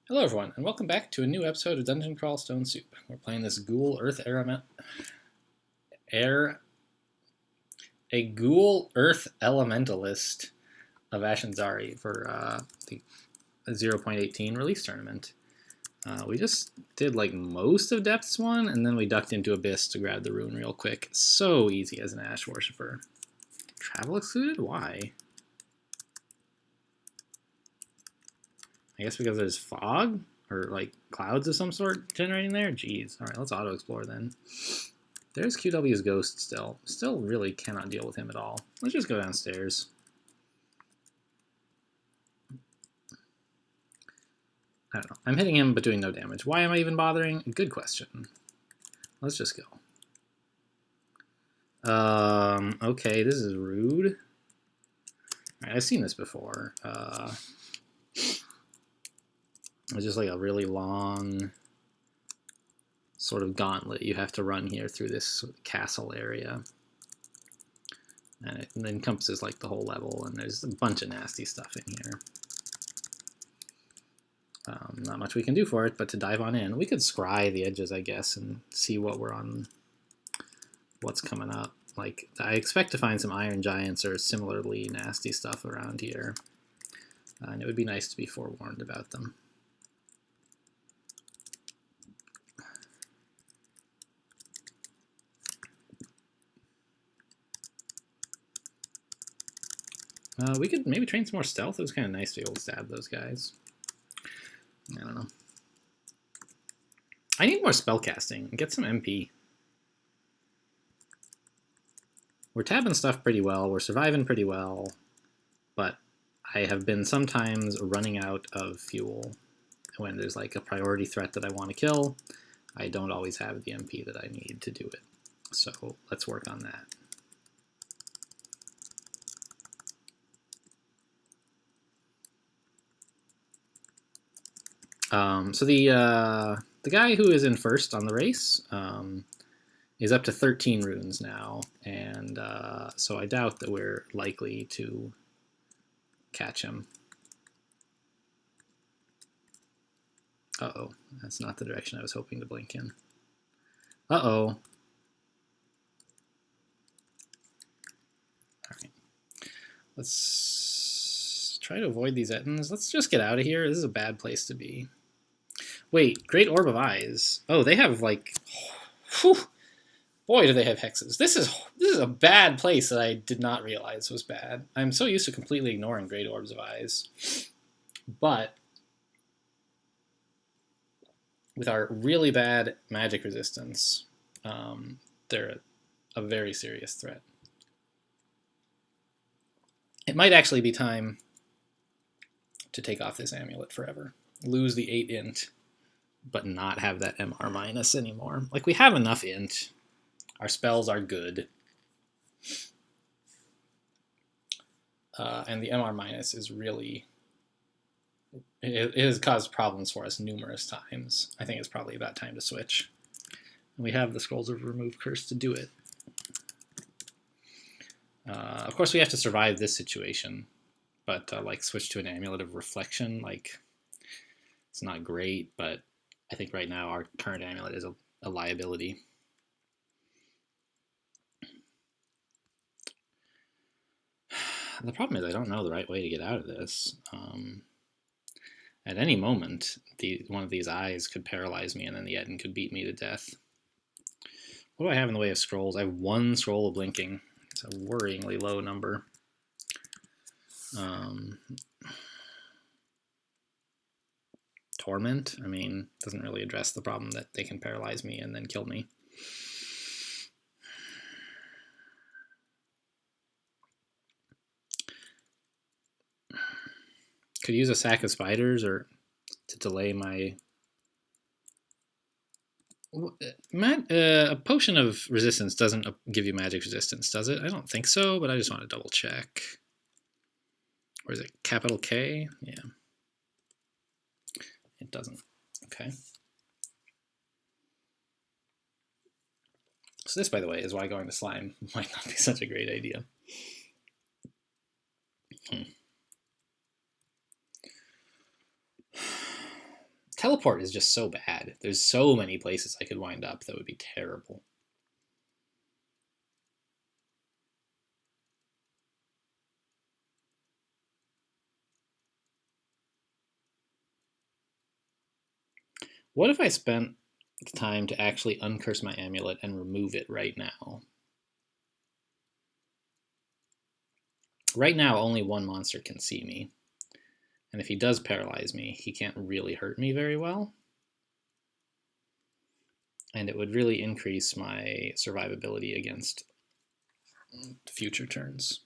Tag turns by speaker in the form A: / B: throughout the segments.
A: Hello everyone, and welcome back to a new episode of Dungeon Crawl Stone Soup. We're playing this Ghoul Earth a Ghoul Earth Elementalist of Ashenzari for the 0.18 release tournament. We just did like most of Depths 1, and then we ducked into Abyss to grab the rune real quick. So easy as an Ash Worshipper. Travel excluded? Why? I guess because there's fog? Or like clouds of some sort generating there? Jeez. Alright, let's auto-explore then. There's QW's ghost still. Still really cannot deal with him at all. Let's just go downstairs. I don't know. I'm hitting him but doing no damage. Why am I even bothering? Good question. Let's just go. Okay, this is rude. Alright, I've seen this before. It's just like a really long sort of gauntlet you have to run here through this castle area. And it encompasses like the whole level, and there's a bunch of nasty stuff in here. Not much we can do for it, but to dive on in. We could scry the edges, I guess, and see what we're on, what's coming up. Like, I expect to find some Iron Giants or similarly nasty stuff around here. And it would be nice to be forewarned about them. We could maybe train some more stealth. It was kind of nice to be able to stab those guys. I don't know. I need more spellcasting. Get some MP. We're tabbing stuff pretty well. We're surviving pretty well. But I have been sometimes running out of fuel. When there's like a priority threat that I want to kill, I don't always have the MP that I need to do it. So let's work on that. So the guy who is in first on the race is up to 13 runes now, and so I doubt that we're likely to catch him. Uh-oh, that's not the direction I was hoping to blink in. Uh-oh. All right. Let's try to avoid these Ettins. Let's just get out of here. This is a bad place to be. Wait, Great Orb of Eyes. Oh, they have like... Whew, boy, do they have hexes. This is a bad place that I did not realize was bad. I'm so used to completely ignoring Great Orbs of Eyes. But with our really bad magic resistance, they're a very serious threat. It might actually be time to take off this amulet forever. Lose the 8 int, but not have that MR minus anymore. Like, we have enough int. Our spells are good. And the MR minus is really... It has caused problems for us numerous times. I think it's probably about time to switch. And we have the Scrolls of Remove Curse to do it. Of course, we have to survive this situation, but like switch to an Amulet of Reflection, like it's not great, but I think right now our current amulet is a liability. The problem is I don't know the right way to get out of this. At any moment, one of these eyes could paralyze me, and then the Ettin could beat me to death. What do I have in the way of scrolls? I have 1 scroll of blinking. It's a worryingly low number. Torment, I mean, doesn't really address the problem that they can paralyze me and then kill me. Could use a sack of spiders or to delay my... a potion of resistance doesn't give you magic resistance, does it? I don't think so, but I just want to double check. Or is it capital K? Yeah. It doesn't. Okay. So this, by the way, is why going to slime might not be such a great idea. Teleport is just so bad. There's so many places I could wind up that would be terrible. What if I spent the time to actually uncurse my amulet and remove it right now? Right now, only one monster can see me. And if he does paralyze me, he can't really hurt me very well. And it would really increase my survivability against future turns.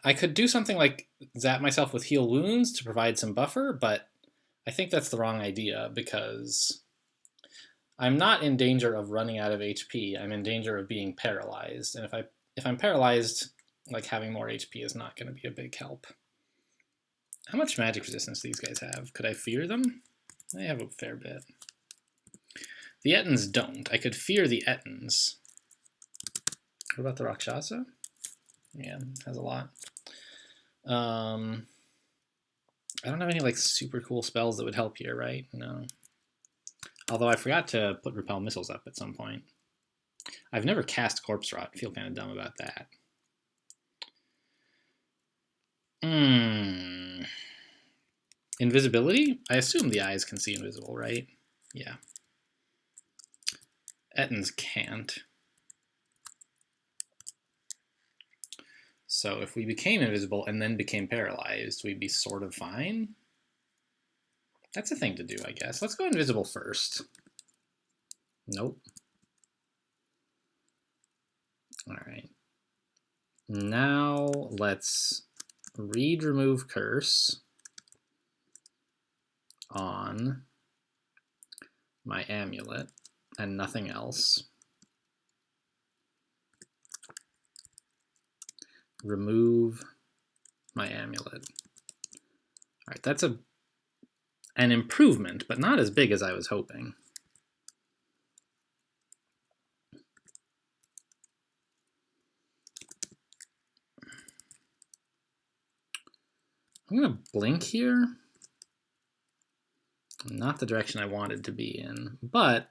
A: I could do something like zap myself with heal wounds to provide some buffer, but I think that's the wrong idea because I'm not in danger of running out of HP. I'm in danger of being paralyzed. And if I'm paralyzed, like having more HP is not going to be a big help. How much magic resistance do these guys have? Could I fear them? They have a fair bit. The Ettins don't. I could fear the Ettins. What about the Rakshasa? Yeah, has a lot. I don't have any like super cool spells that would help here, right? No. Although I forgot to put Repel Missiles up at some point. I've never cast Corpse Rot. I feel kind of dumb about that. Invisibility? I assume the eyes can see invisible, right? Yeah. Ettins can't. So if we became invisible and then became paralyzed, we'd be sort of fine. That's a thing to do, I guess. Let's go invisible first. Nope. All right. Now let's read remove curse on my amulet and nothing else. Remove my amulet. All right, that's an improvement, but not as big as I was hoping. I'm gonna blink here. Not the direction I wanted to be in, but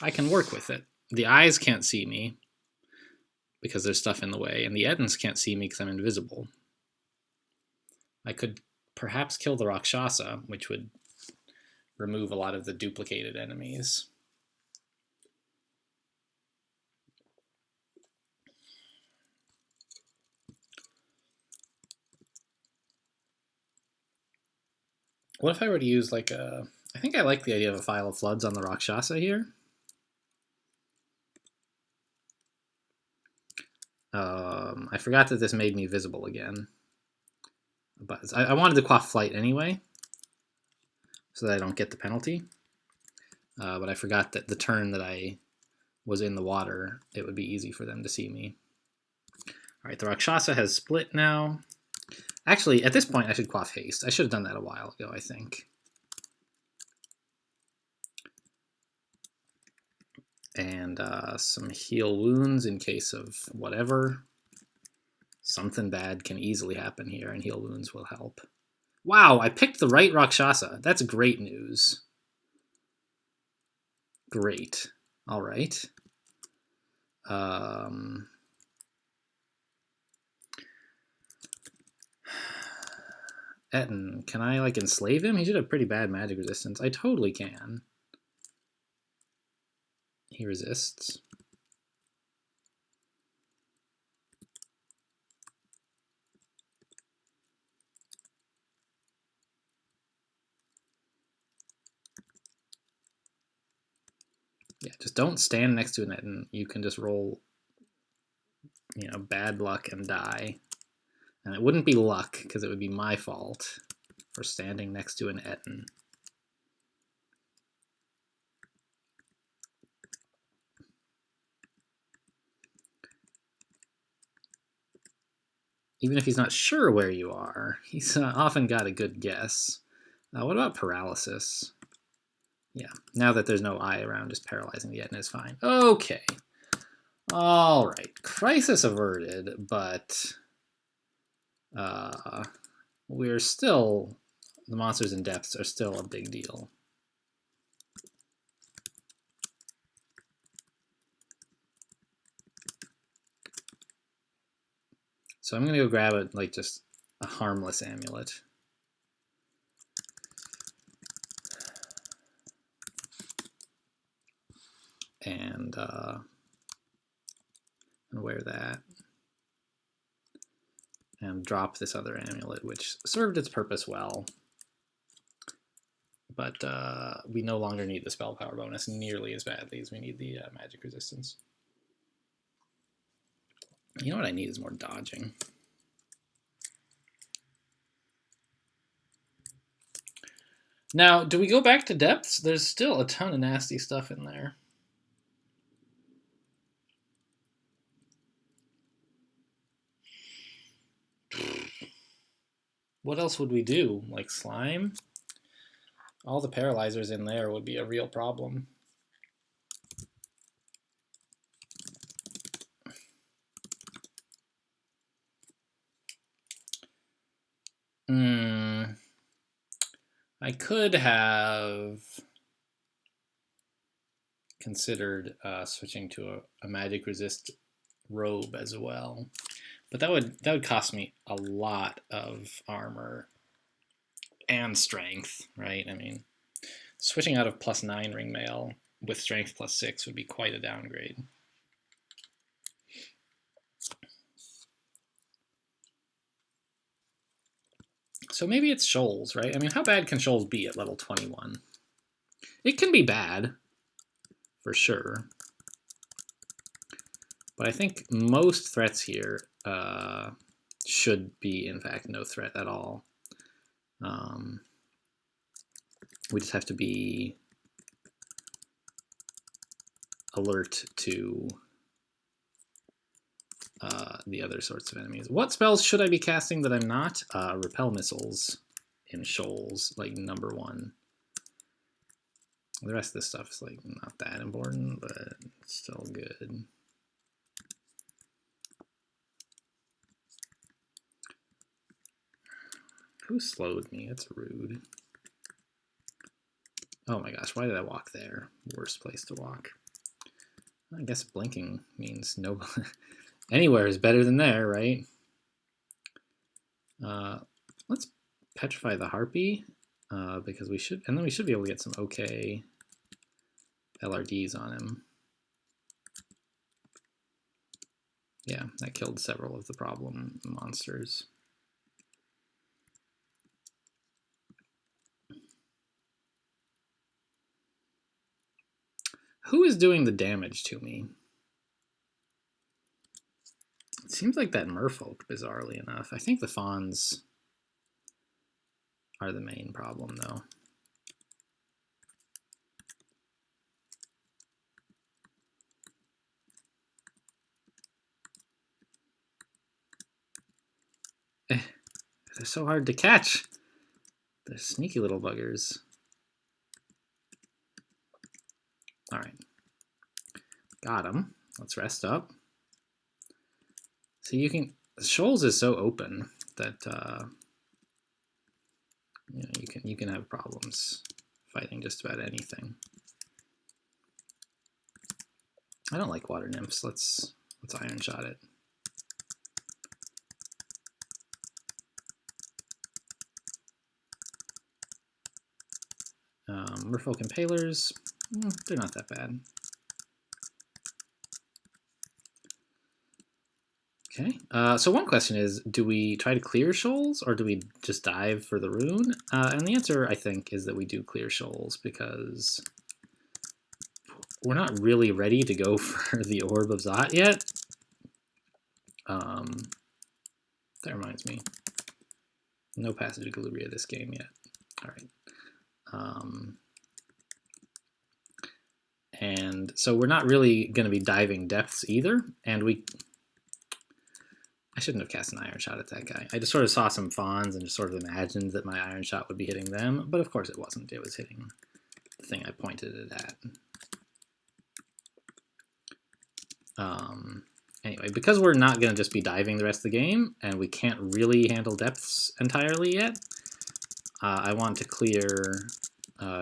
A: I can work with it. The eyes can't see me because there's stuff in the way, and the Ettins can't see me because I'm invisible. I could perhaps kill the Rakshasa, which would remove a lot of the duplicated enemies. What if I were to use like a... I think I like the idea of a File of Floods on the Rakshasa here. I forgot that this made me visible again. But I wanted to quaff flight anyway, so that I don't get the penalty. But I forgot that the turn that I was in the water, it would be easy for them to see me. All right, the Rakshasa has split now. Actually, at this point, I should quaff haste. I should have done that a while ago, I think. And some heal wounds in case of whatever. Something bad can easily happen here, and heal wounds will help. Wow, I picked the right Rakshasa. That's great news. Great. All right. Ettin, can I like enslave him? He should have pretty bad magic resistance. I totally can. He resists. Yeah, just don't stand next to an Ettin. You can just roll, you know, bad luck and die. And it wouldn't be luck, because it would be my fault for standing next to an Ettin. Even if he's not sure where you are, he's often got a good guess. What about paralysis? Yeah, now that there's no eye around, just paralyzing the Ettin is fine. Okay. All right. Crisis averted, but we're still the monsters in depths are still a big deal. So I'm gonna go grab just a harmless amulet. And wear that. And drop this other amulet, which served its purpose well. But we no longer need the spell power bonus nearly as badly as we need the magic resistance. You know what I need is more dodging. Now, do we go back to depths? There's still a ton of nasty stuff in there. What else would we do? Like slime? All the paralyzers in there would be a real problem. I could have considered switching to a magic resist robe as well, but that would cost me a lot of armor and strength, right? I mean, switching out of +9 ring mail with strength +6 would be quite a downgrade. So maybe it's shoals, right? I mean, how bad can shoals be at level 21? It can be bad, for sure. But I think most threats here should be, in fact, no threat at all. We just have to be alert to the other sorts of enemies. What spells should I be casting that I'm not? Repel missiles in shoals, like #1. The rest of this stuff is like not that important, but it's still good. Who slowed me? It's rude. Oh my gosh, why did I walk there? Worst place to walk. I guess blinking means no. Anywhere is better than there, right? Let's petrify the harpy because we should, and then we should be able to get some okay LRDs on him. Yeah, that killed several of the problem monsters. Who is doing the damage to me? It seems like that merfolk, bizarrely enough. I think the fawns are the main problem, though. They're so hard to catch. They're sneaky little buggers. All right. Got him. Let's rest up. So you can, shoals is so open that you know, you can have problems fighting just about anything. I don't like water nymphs. Let's iron shot it. Merfolk Impalers, they're not that bad. Okay, so one question is, do we try to clear shoals or do we just dive for the rune? And the answer, I think, is that we do clear shoals because we're not really ready to go for the Orb of Zot yet. That reminds me, no Passage of Galubria this game yet. All right. And so we're not really going to be diving depths either, and I shouldn't have cast an iron shot at that guy. I just sort of saw some fawns and just sort of imagined that my iron shot would be hitting them, but of course it wasn't. It was hitting the thing I pointed it at. Anyway, because we're not going to just be diving the rest of the game, and we can't really handle depths entirely yet, I want to clear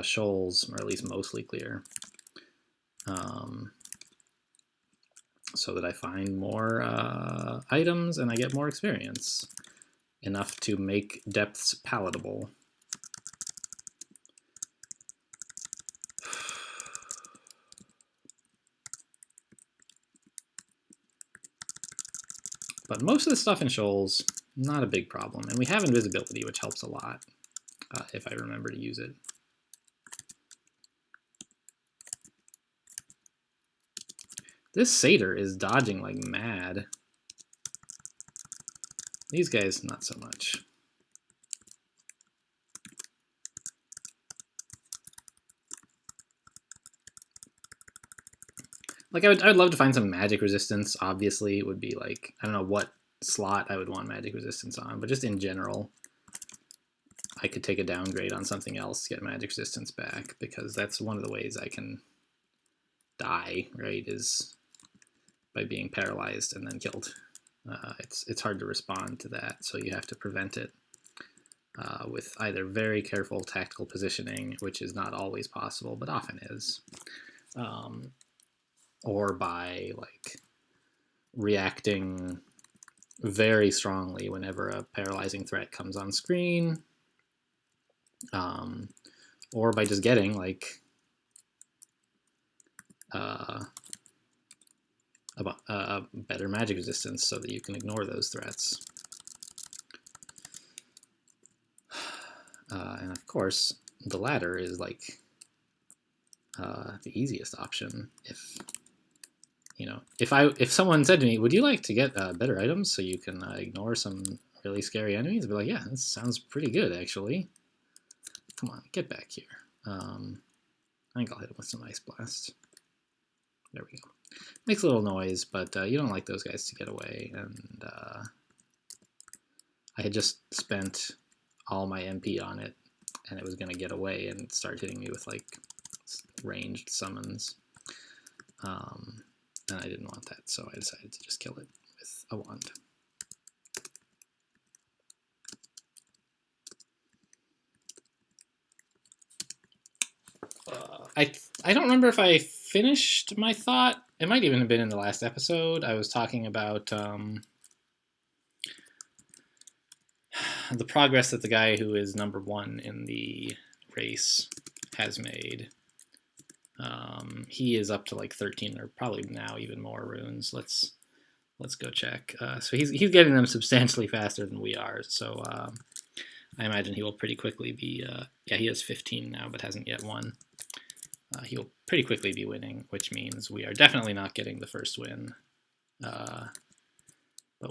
A: shoals, or at least mostly clear, so that I find more items and I get more experience, enough to make depths palatable. But most of the stuff in shoals, not a big problem. And we have invisibility, which helps a lot, if I remember to use it. This satyr is dodging like mad. These guys, not so much. Like, I would love to find some magic resistance. Obviously, it would be like, I don't know what slot I would want magic resistance on, but just in general, I could take a downgrade on something else to get magic resistance back, because that's one of the ways I can die, right, is by being paralyzed and then killed. It's hard to respond to that, so you have to prevent it with either very careful tactical positioning, which is not always possible, but often is, or by like reacting very strongly whenever a paralyzing threat comes on screen, or by just getting like a better magic resistance so that you can ignore those threats. And of course, the latter is like the easiest option. If someone said to me, "Would you like to get better items so you can ignore some really scary enemies?" I'd be like, "Yeah, this sounds pretty good, actually. Come on, get back here." I think I'll hit him with some Ice Blast. There we go. Makes a little noise, but you don't like those guys to get away. And I had just spent all my MP on it, and it was going to get away and start hitting me with like ranged summons. And I didn't want that, so I decided to just kill it with a wand. I don't remember if I finished my thought. It might even have been in the last episode. I was talking about the progress that the guy who is number 1 in the race has made. He is up to like 13, or probably now even more runes. Let's go check. So he's getting them substantially faster than we are. So I imagine he will pretty quickly be. Yeah, he has 15 now, but hasn't yet won. He will pretty quickly be winning, which means we are definitely not getting the first win. But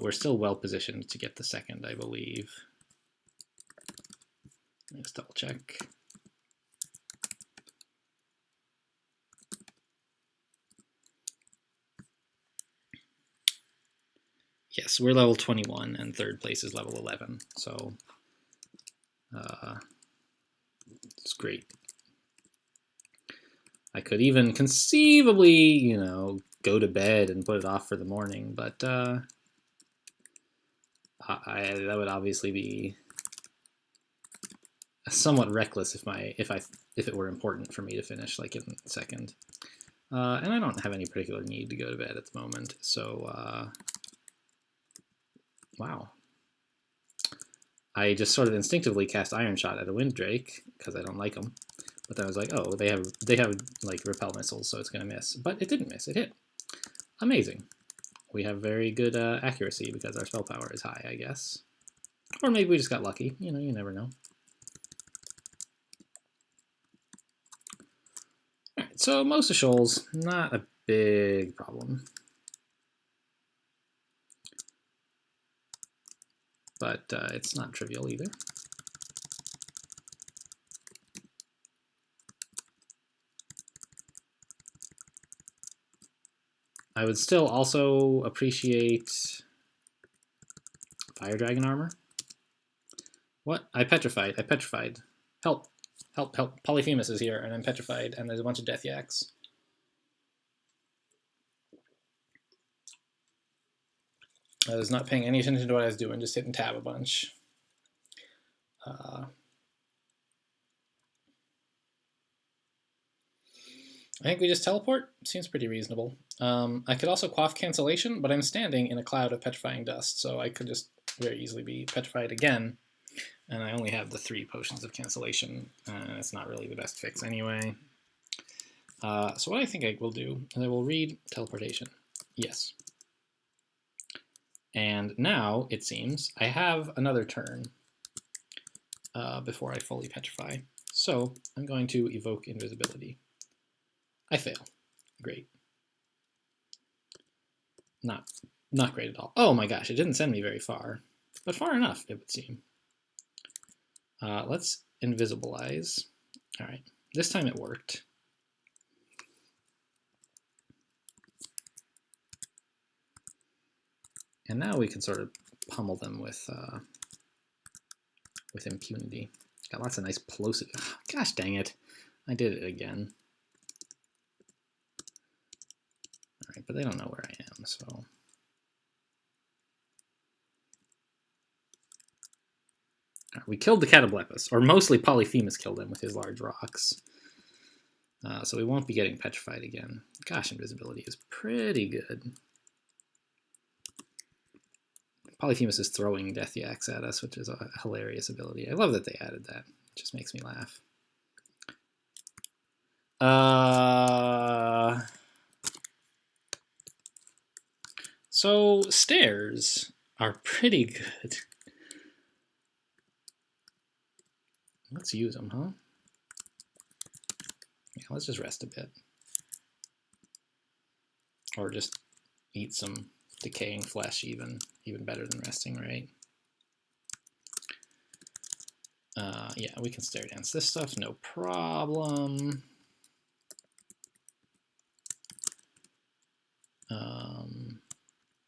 A: we're still well positioned to get the second, I believe. Let's double check. Yes, we're level 21, and third place is level 11. So it's great. I could even conceivably, go to bed and put it off for the morning, but that would obviously be somewhat reckless if it were important for me to finish like in second. And I don't have any particular need to go to bed at the moment, so wow. I just sort of instinctively cast Iron Shot at a Wind Drake because I don't like them. But then I was like, oh, they have like repel missiles, so it's gonna miss. But it didn't miss. It hit. Amazing. We have very good accuracy because our spell power is high, I guess. Or maybe we just got lucky. You never know. All right, so most of shoals, not a big problem. But it's not trivial either. I would still also appreciate Fire Dragon armor. What? I petrified. Help. Help. Polyphemus is here, and I'm petrified, and there's a bunch of Death Yaks. I was not paying any attention to what I was doing, just hitting tab a bunch. I think we just teleport. Seems pretty reasonable. I could also quaff cancellation, but I'm standing in a cloud of petrifying dust, so I could just very easily be petrified again. And I only have the 3 potions of cancellation, and it's not really the best fix anyway. So what I think I will do is I will read teleportation. Yes. And now, it seems, I have another turn before I fully petrify. So I'm going to evoke invisibility. I fail. Great. Not great at all. Oh my gosh, it didn't send me very far. But far enough, it would seem. Let's invisibilize. All right, this time it worked. And now we can sort of pummel them with impunity. Got lots of nice plosive. Gosh dang it, I did it again. All right, but they don't know where I am, so. We killed the Catoblepus, or mostly Polyphemus killed him with his large rocks. So we won't be getting petrified again. Gosh, invisibility is pretty good. Polyphemus is throwing Death Yaks at us, which is a hilarious ability. I love that they added that. It just makes me laugh. So stairs are pretty good. Let's use them, huh? Yeah, let's just rest a bit. Or just eat some decaying flesh, even better than resting, right? Yeah, we can stair dance this stuff, no problem.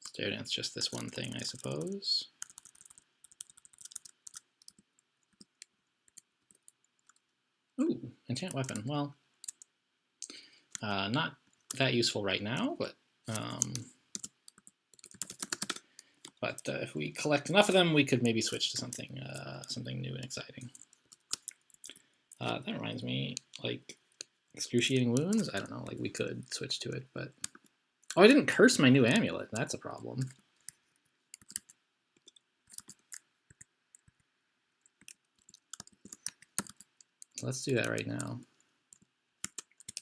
A: Stair dance just this one thing, I suppose. Ooh, enchant weapon. Well, not that useful right now, but if we collect enough of them, we could maybe switch to something something new and exciting. That reminds me, like excruciating wounds. I don't know, like we could switch to it, but oh, I didn't curse my new amulet. That's a problem. Let's do that right now.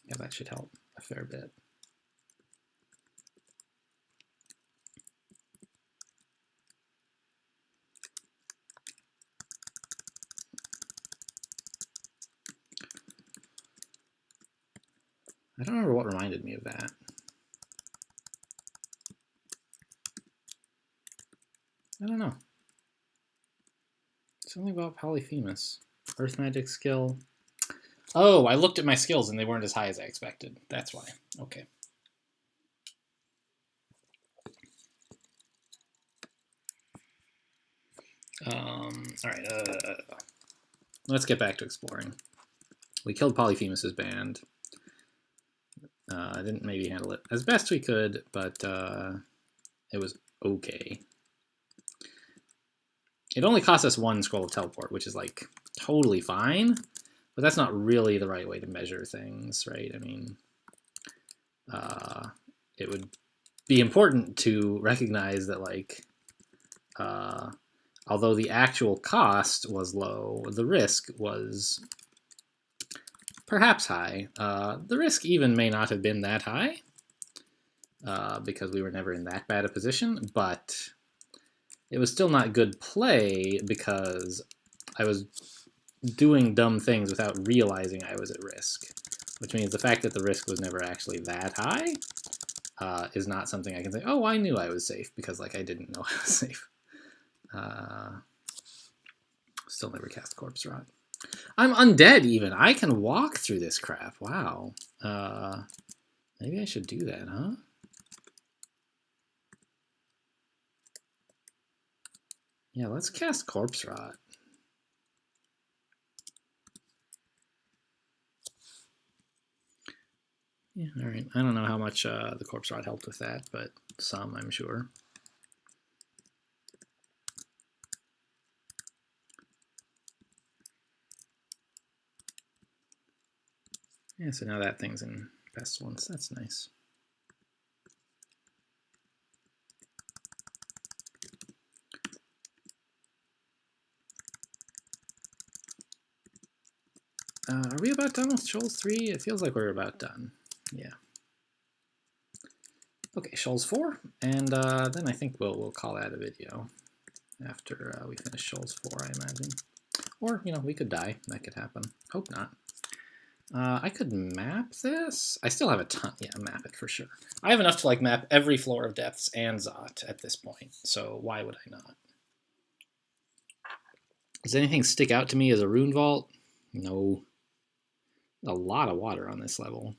A: Yeah, that should help a fair bit. I don't remember what reminded me of that. I don't know. Something about Polyphemus. Earth magic skill. Oh, I looked at my skills and they weren't as high as I expected. That's why. Okay. All right. Let's get back to exploring. We killed Polyphemus's band. I didn't maybe handle it as best we could, but it was okay. It only cost us 1 scroll of teleport, which is like totally fine, but that's not really the right way to measure things, right? I mean, it would be important to recognize that, like, although the actual cost was low, the risk was perhaps high. The risk even may not have been that high, because we were never in that bad a position, but it was still not good play because I was doing dumb things without realizing I was at risk, which means the fact that the risk was never actually that high is not something I can say, oh, I knew I was safe, because like I didn't know I was safe. Still never cast Corpse Rot. I'm undead even. I can walk through this crap. Wow. Maybe I should do that, huh? Yeah, let's cast Corpse Rot. Yeah, all right. I don't know how much the Corpse Rot helped with that, but some, I'm sure. Yeah, so now that thing's in Pestilence, that's nice. Are we about done with Shoals 3? It feels like we're about done. Yeah. Okay, Shoals 4, and then I think we'll call that a video after we finish Shoals 4, I imagine. Or, you know, we could die. That could happen. Hope not. I could map this. I still have a ton. Yeah, map it for sure. I have enough to like map every floor of Depths and Zot at this point, so why would I not? Does anything stick out to me as a rune vault? No. A lot of water on this level.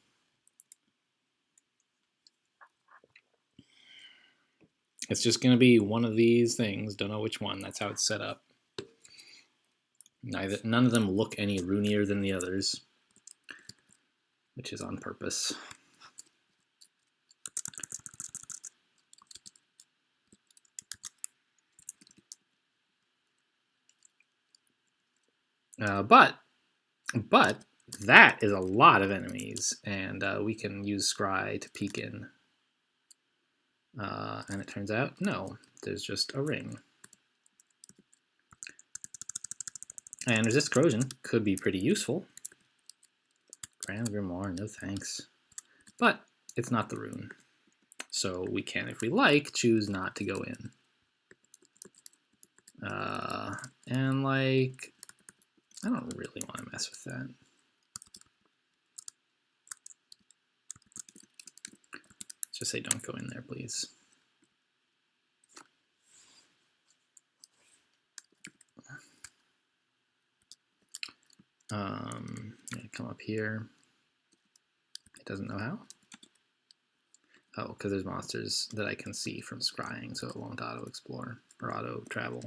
A: It's just going to be one of these things. Don't know which one. That's how it's set up. None of them look any runier than the others, which is on purpose. But that is a lot of enemies, and we can use Scry to peek in. And it turns out, no, there's just a ring. And resist corrosion could be pretty useful. Grand Grimoire, no thanks. But it's not the rune. So we can, if we like, choose not to go in. And like, I don't really want to mess with that. Let's just say don't go in there, please. Come up here. It doesn't know how. Oh, because there's monsters that I can see from scrying, so it won't auto-explore or auto-travel.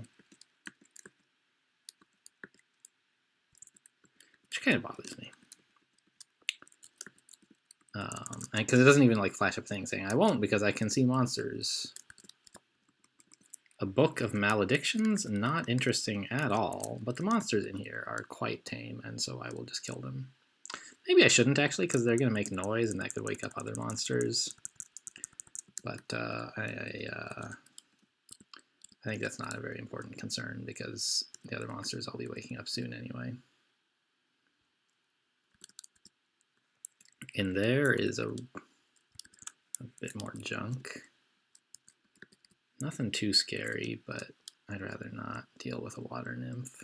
A: Which kind of bothers me. Because it doesn't even like flash up things saying I won't because I can see monsters. A book of maledictions, not interesting at all, but the monsters in here are quite tame, and so I will just kill them. Maybe I shouldn't actually, because they're going to make noise and that could wake up other monsters. But I think that's not a very important concern because the other monsters I'll be waking up soon anyway. In there is a bit more junk. Nothing too scary, but I'd rather not deal with a water nymph.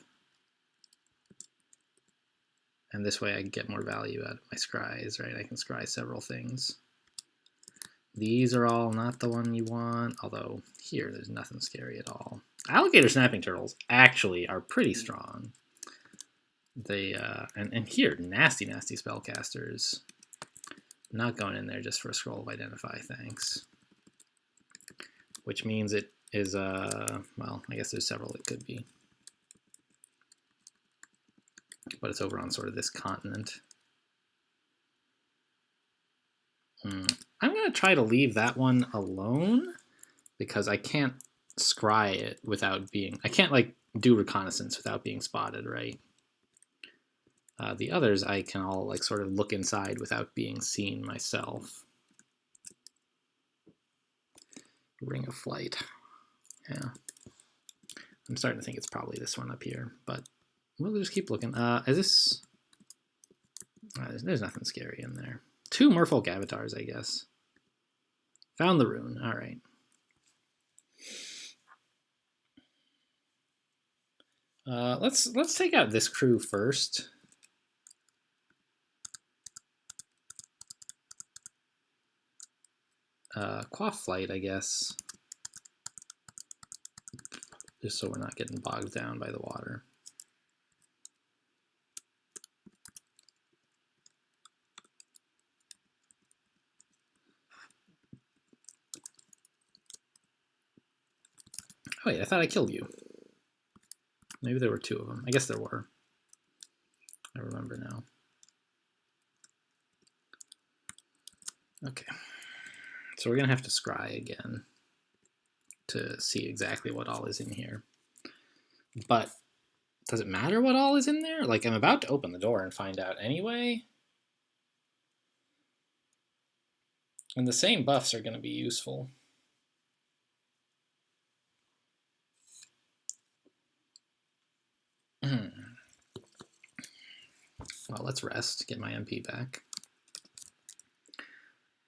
A: And this way I get more value out of my scries, right? I can scry several things. These are all not the one you want, although here there's nothing scary at all. Alligator snapping turtles actually are pretty strong. They and here, nasty spellcasters. Not going in there just for a scroll of identify, thanks. Which means it is, well, I guess there's several it could be. But it's over on sort of this continent. I'm going to try to leave that one alone because I can't scry it without being, I can't like do reconnaissance without being spotted, right? The others I can all like sort of look inside without being seen myself. Ring of Flight. Yeah. I'm starting to think it's probably this one up here, but we'll just keep looking. Is this... there's nothing scary in there. 2 merfolk avatars, I guess. Found the rune. All right. Let's take out this crew first. Quaff Flight, I guess. Just so we're not getting bogged down by the water. Oh wait, I thought I killed you. Maybe there were 2 of them. I guess there were. I remember now. Okay. So we're going to have to scry again to see exactly what all is in here. But does it matter what all is in there? Like, I'm about to open the door and find out anyway. And the same buffs are going to be useful. Well, let's rest, get my MP back.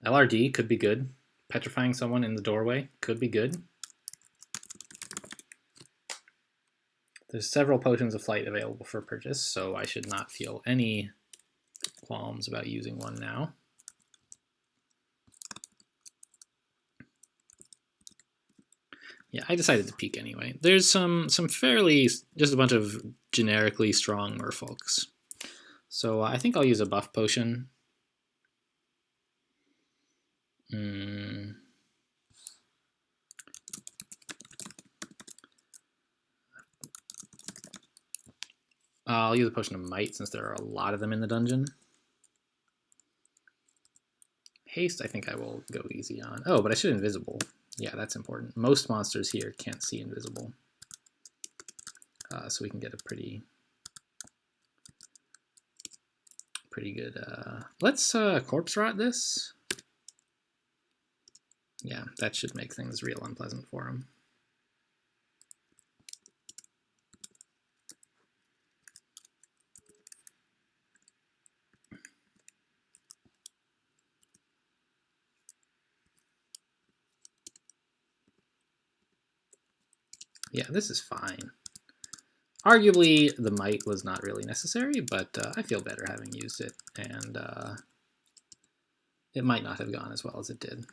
A: LRD could be good. Petrifying someone in the doorway could be good. There's several potions of flight available for purchase, so I should not feel any qualms about using one now. Yeah, I decided to peek anyway. There's some fairly, just a bunch of generically strong merfolks. So I think I'll use a buff potion. I'll use a potion of might since there are a lot of them in the dungeon. Haste, I think I will go easy on. Oh, but I should invisible. Yeah, that's important. Most monsters here can't see invisible. So we can get a pretty good... let's corpse rot this. Yeah, that should make things real unpleasant for him. Yeah, this is fine. Arguably, the might was not really necessary, but I feel better having used it, and it might not have gone as well as it did.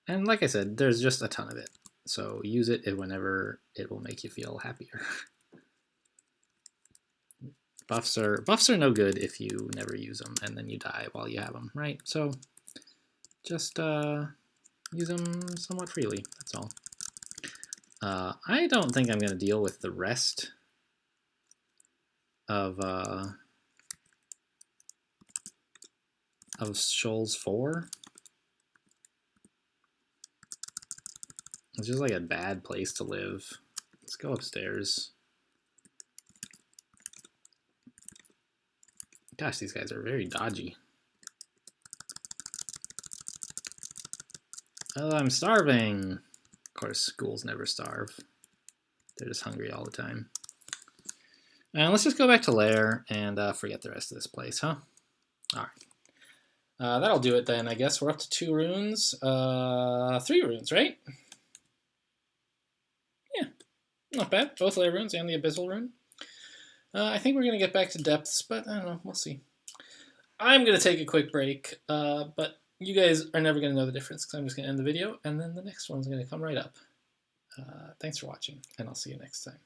A: And like I said, there's just a ton of it, so use it whenever it will make you feel happier. Buffs are no good if you never use them, and then you die while you have them, right? So just use them somewhat freely, that's all. I don't think I'm going to deal with the rest of Shoals 4. It's just like a bad place to live. Let's go upstairs. Gosh, these guys are very dodgy. Oh, I'm starving. Of course, ghouls never starve. They're just hungry all the time. And let's just go back to Lair and forget the rest of this place, huh? All right. That'll do it then, I guess. We're up to 2 runes. 3 runes, right? Yeah, not bad. Both Lair runes and the Abyssal rune. I think we're going to get back to depths, but I don't know. We'll see. I'm going to take a quick break, but you guys are never going to know the difference because I'm just going to end the video, and then the next one's going to come right up. Thanks for watching, and I'll see you next time.